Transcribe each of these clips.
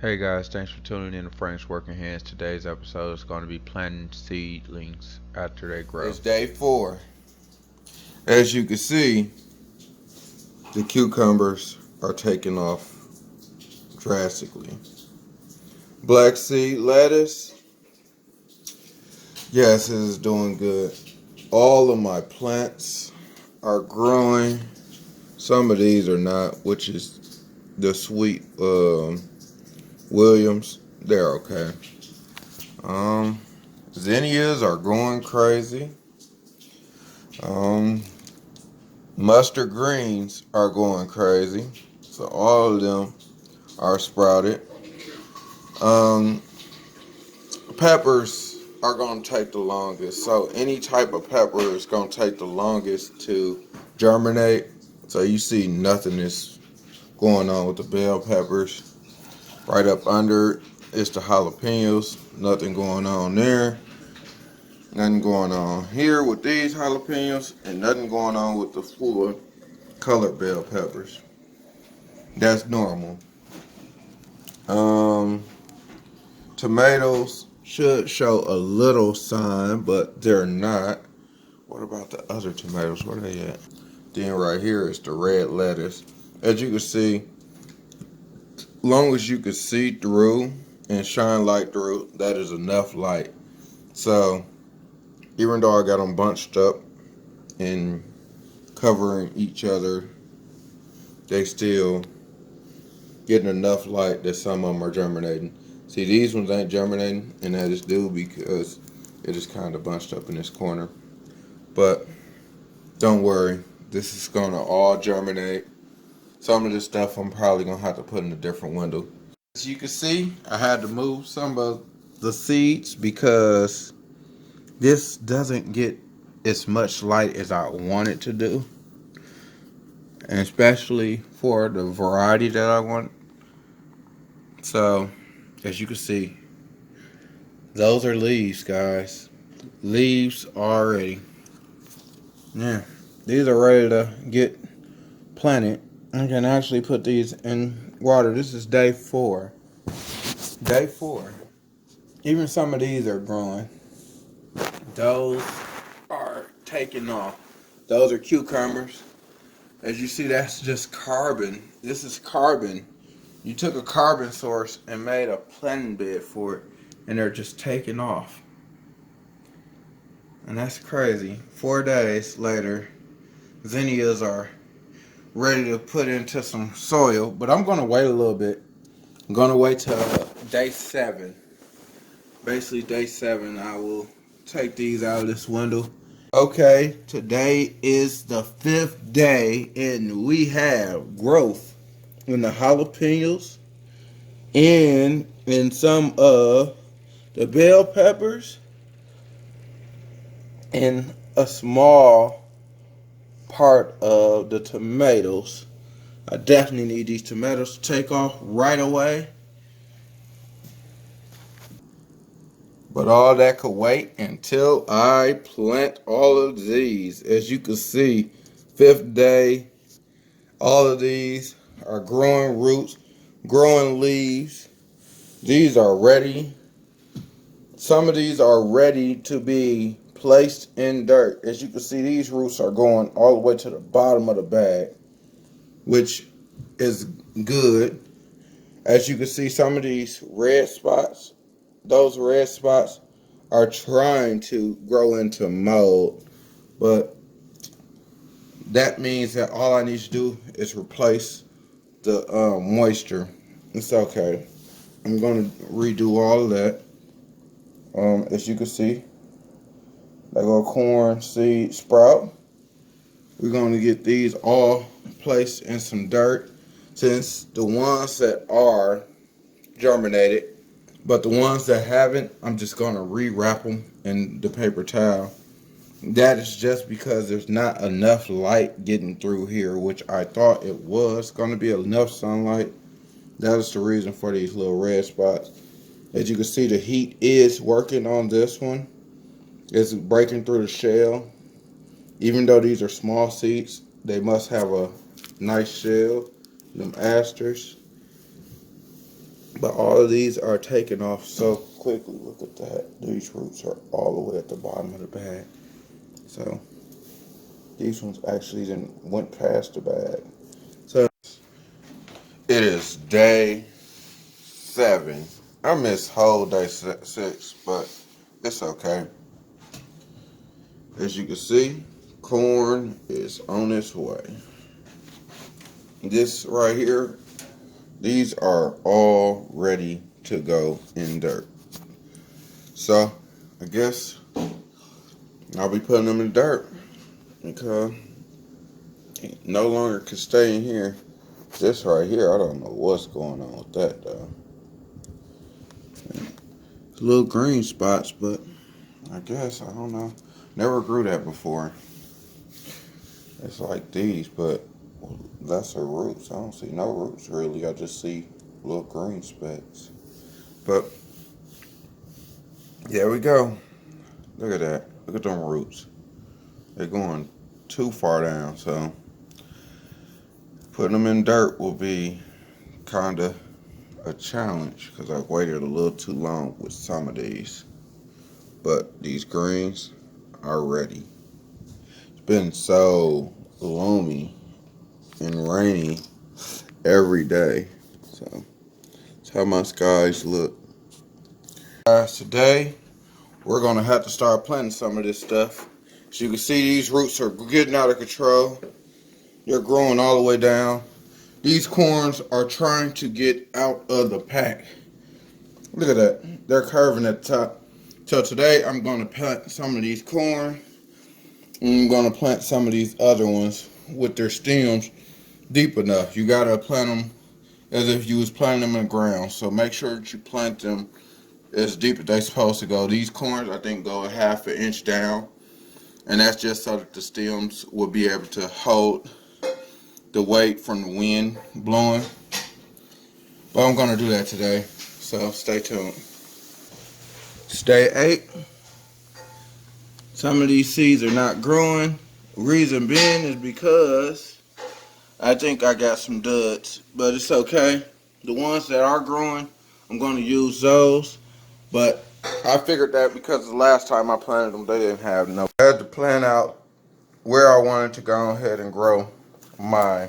Hey guys, thanks for tuning in to Frank's Working Hands. Today's episode is going to be planting seedlings after they grow. It's day 4. As you can see, the cucumbers are taking off drastically. Black seed lettuce, yes, it is doing good. All of my plants are growing. Some of these are not, which is the sweet Williams. They're okay. Zinnias are going crazy. Um, Mustard greens are going crazy. So all of them are sprouted. Um, Peppers are going to take the longest. So any type of pepper is going to take the longest to germinate. So you see nothing is going on with the bell peppers. Right up under it's the jalapenos. Nothing going on there. Nothing going on here with these jalapenos. And nothing going on with the full colored bell peppers. That's normal. Um, Tomatoes should show a little sign, but they're not. What about the other tomatoes? Where are they at? Then right here is the red lettuce. As you can see, long as you can see through and shine light through, that is enough light. So even though I got them bunched up and covering each other, they still getting enough light that some of them are germinating. See, these ones ain't germinating, and that is due because it is kind of bunched up in this corner. But don't worry, this is going to all germinate. Some of this stuff I'm probably going to have to put in a different window. As you can see, I had to move some of the seeds because this doesn't get as much light as I want it to do. And especially for the variety that I want. So, as you can see, those are leaves, guys. Leaves already. Yeah, these are ready to get planted. I can actually put these in water. This is day 4. Day 4. Even some of these are growing. Those are taking off. Those are cucumbers. As you see, that's just carbon. This is carbon. You took a carbon source and made a planting bed for it, and they're just taking off. And that's crazy. 4 days later, zinnias are ready to put into some soil, but I'm going to wait a little bit. I'm going to wait till day 7. Basically, day 7, I will take these out of this window. Okay, today is the 5th day, and we have growth in the jalapenos and in some of the bell peppers and a small part of the tomatoes. I definitely need these tomatoes to take off right away. But all that could wait until I plant all of these. As you can see, 5th day, all of these are growing roots, growing leaves. These are ready. Some of these are ready to be placed in dirt. As you can see, these roots are going all the way to the bottom of the bag, which is good. As you can see, some of these red spots, those red spots are trying to grow into mold, but that means that all I need to do is replace the moisture. It's okay. I'm going to redo all of that. As you can see, like a corn seed sprout. We're going to get these all placed in some dirt, since the ones that are germinated, but the ones that haven't, I'm just going to rewrap them in the paper towel. That is just because there's not enough light getting through here, which I thought it was going to be enough sunlight. That is the reason for these little red spots. As you can see, the heat is working on this one. It's breaking through the shell. Even though these are small seeds, they must have a nice shell. Them asters. But all of these are taking off so quickly. Look at that. These roots are all the way at the bottom of the bag. So these ones actually didn't went past the bag. So it is day 7. I missed whole day 6, but it's okay. As you can see, corn is on its way. This right here, these are all ready to go in dirt. So I guess I'll be putting them in dirt because no longer can stay in here. This right here, I don't know what's going on with that though. Little green spots, but I guess, I don't know. Never grew that before. It's like these, but that's her roots. I don't see no roots really. I just see little green specks. But there we go. Look at that. Look at them roots. They're going too far down, so putting them in dirt will be kind of a challenge because I waited a little too long with some of these. But these greens are ready. It's been so gloomy and rainy every day. So that's how my skies look. Guys, today we're gonna have to start planting some of this stuff. As you can see, these roots are getting out of control. They're growing all the way down. These corns are trying to get out of the pack. Look at that. They're curving at the top. So today I'm gonna plant some of these corn. And I'm gonna plant some of these other ones with their stems deep enough. You gotta plant them as if you was planting them in the ground. So make sure that you plant them as deep as they're supposed to go. These corns, I think, go a half an inch down. And that's just so that the stems will be able to hold the weight from the wind blowing. But I'm going to do that today. So stay tuned. Day 8. Some of these seeds are not growing. Reason being is because I think I got some duds. But it's okay. The ones that are growing, I'm going to use those. But I figured that because the last time I planted them, they didn't have no. I had to plan out where I wanted to go ahead and grow my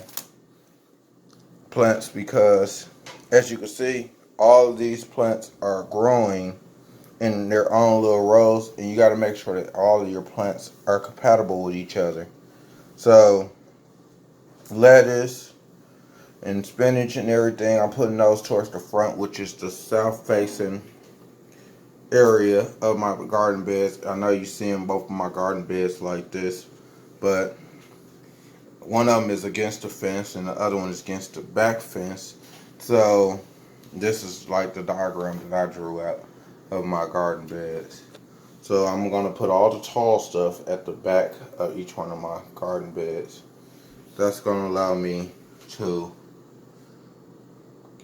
plants because, as you can see, all of these plants are growing in their own little rows, and you got to make sure that all of your plants are compatible with each other. So, lettuce and spinach and everything, I'm putting those towards the front, which is the south-facing area of my garden beds. I know you see both of my garden beds like this, but one of them is against the fence and the other one is against the back fence. So this is like the diagram that I drew out of my garden beds. So I'm going to put all the tall stuff at the back of each one of my garden beds. That's going to allow me to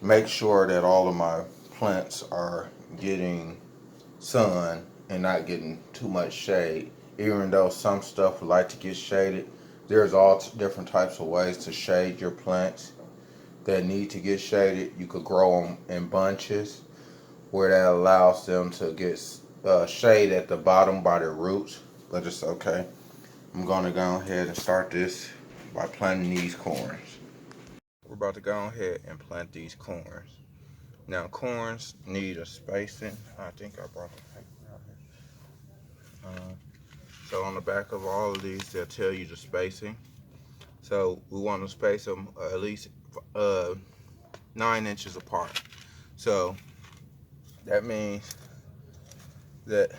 make sure that all of my plants are getting sun and not getting too much shade. Even though some stuff would like to get shaded, there's all different types of ways to shade your plants that need to get shaded. You could grow them in bunches where that allows them to get shade at the bottom by their roots, but it's okay. I'm gonna go ahead and start this by planting these corns. We're about to go ahead and plant these corns. Now corns need a spacing. I think I brought the paper out here. So on the back of all of these, they'll tell you the spacing. So we want to space them at least 9 inches apart. So that means that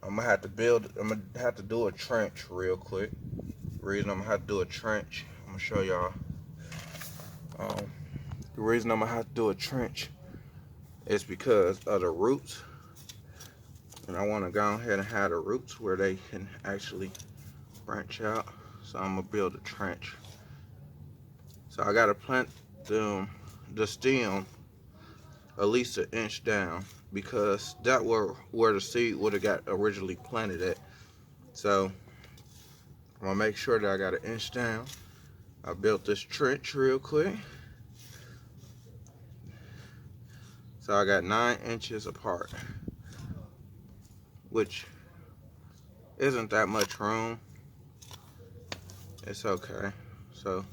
I'm gonna have to do a trench real quick. The reason I'm gonna have to do a trench, I'm gonna show y'all. The reason I'm gonna have to do a trench is because of the roots. And I wanna go ahead and have the roots where they can actually branch out. So I'm gonna build a trench. So I gotta plant the stem at least an inch down because that were where the seed would have got originally planted at. So I'm gonna make sure that I got an inch down. I built this trench real quick. So I got 9 inches apart, which isn't that much room. It's okay. So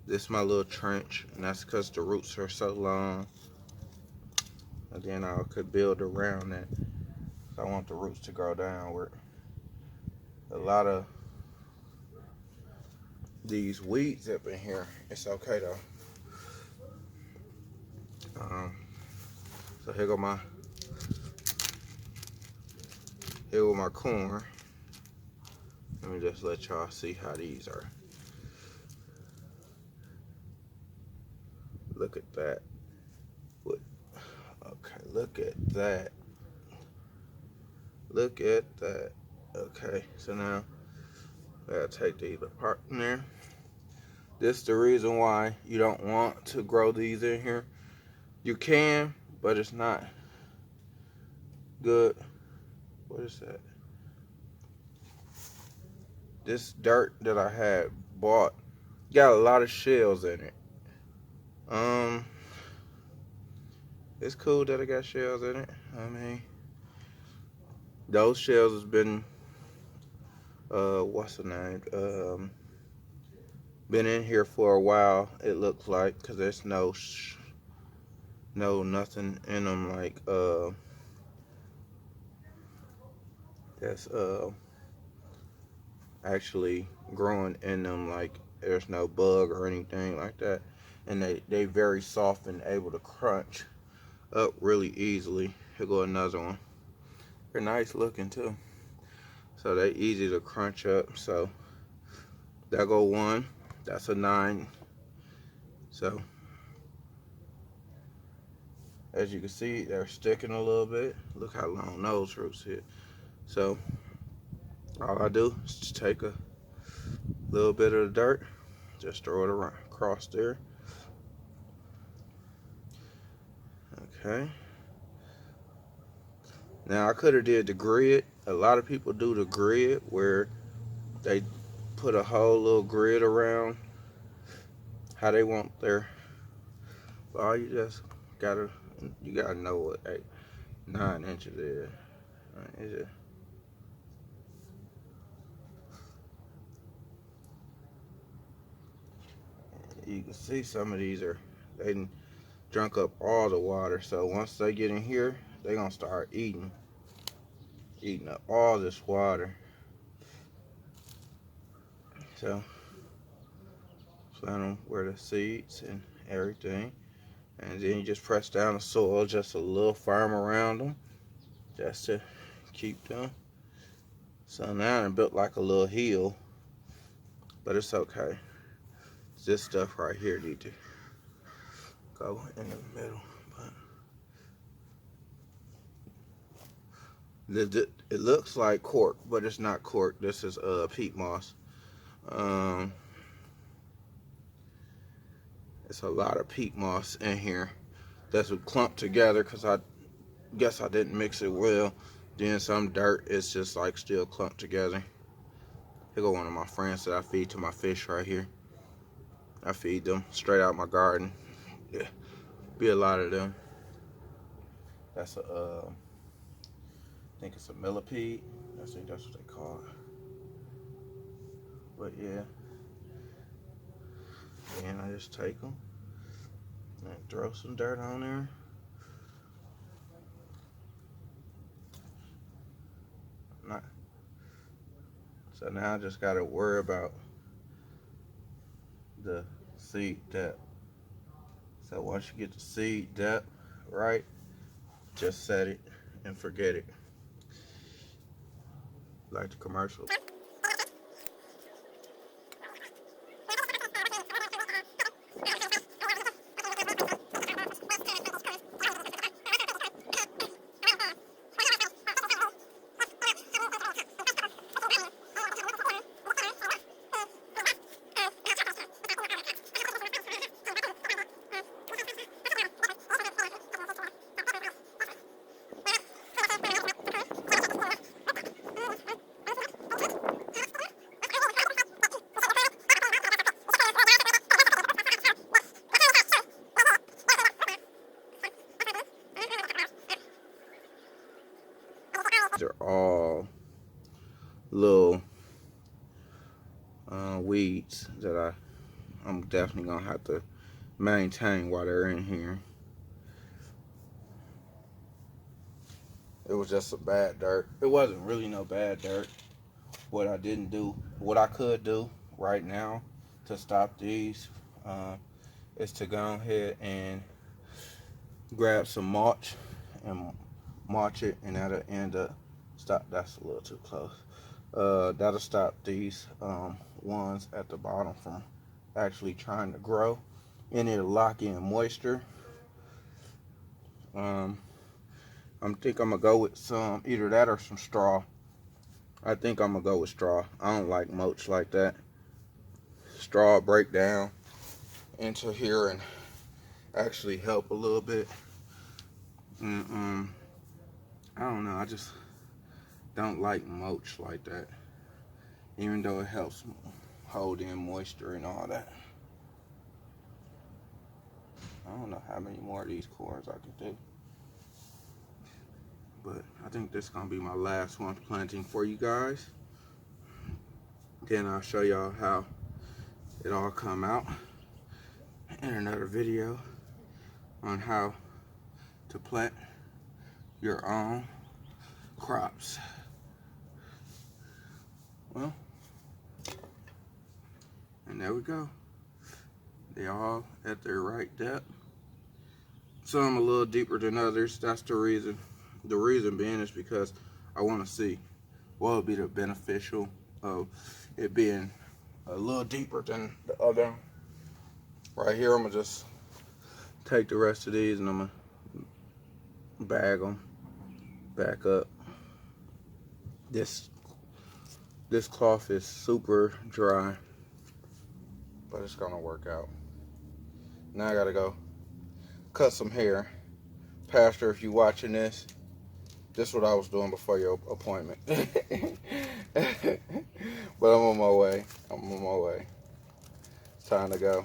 this is my little trench, and that's because the roots are so long. And then I could build around it. So I want the roots to grow downward. A lot of these weeds up in here, it's okay though. So here go my corn. Let me just let y'all see how these are. Look at that. Okay, look at that. Look at that. Okay, so now I gotta take these apart in there. This is the reason why you don't want to grow these in here. You can, but it's not good. What is that? This dirt that I had bought got a lot of shells in it. It's cool that it got shells in it. I mean, those shells has been what's the name? Been in here for a while. It looks like, cause there's no nothing in them like that's actually growing in them, like there's no bug or anything like that, and they very soft and able to crunch up really easily. Here go another one. They're nice looking too, so they easy to crunch up. So there go one. That's a 9. So as you can see, they're sticking a little bit. Look how long those roots hit. So all I do is just take a little bit of the dirt, just throw it around across there. Okay. Now I could have did the grid. A lot of people do the grid where they put a whole little grid around how they want their. Well, you gotta know what 9 inches is. Is it? You can see some of these they drunk up all the water. So once they get in here, they're gonna start eating up all this water. So plant them where the seeds and everything, and then you just press down the soil just a little firm around them, just to keep them. So now they're built like a little hill, but it's okay. This stuff right here need to go in the middle. But it looks like cork, but it's not cork. This is peat moss. It's a lot of peat moss in here that's clumped together because I guess I didn't mix it well. Then some dirt is just like still clumped together. Here go one of my friends that I feed to my fish right here. I feed them straight out my garden. Yeah, be a lot of them. That's I think it's a millipede. I think that's what they call it. But yeah. And I just take them and throw some dirt on there. So now I just gotta worry about the seed depth. So once you get the seed depth right, just set it and forget it. Like the commercial. They're all little weeds that I'm definitely gonna have to maintain while they're in here. It was just some bad dirt. It wasn't really no bad dirt. What I could do right now to stop these is to go ahead and grab some mulch and mulch it, and that'll end up that's a little too close. That'll stop these ones at the bottom from actually trying to grow, and it'll lock in moisture. I think I'm gonna go with some, either that or some straw. I think I'm gonna go with straw. I don't like mulch like that. Straw break down into here and actually help a little bit. And I don't know, I just don't like mulch like that, even though it helps hold in moisture and all that. I don't know how many more of these cords I can do, but I think this is gonna be my last one planting for you guys. Then I'll show y'all how it all come out in another video on how to plant your own crops. Well, and there we go. They all at their right depth. Some a little deeper than others. That's the reason. The reason being is because I want to see what would be the beneficial of it being a little deeper than the other. Right here, I'm gonna just take the rest of these and I'm gonna bag them back up. This cloth is super dry, but it's gonna work out. Now I gotta go cut some hair. Pastor, if you watching this is what I was doing before your appointment. But I'm on my way. It's time to go.